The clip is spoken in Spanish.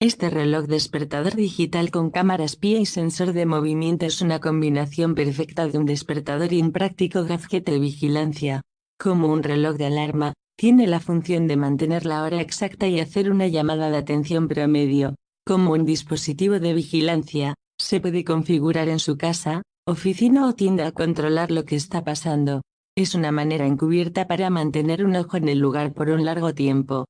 Este reloj despertador digital con cámara espía y sensor de movimiento es una combinación perfecta de un despertador y un práctico gadget de vigilancia. Como un reloj de alarma, tiene la función de mantener la hora exacta y hacer una llamada de atención promedio. Como un dispositivo de vigilancia, se puede configurar en su casa, oficina o tienda a controlar lo que está pasando. Es una manera encubierta para mantener un ojo en el lugar por un largo tiempo.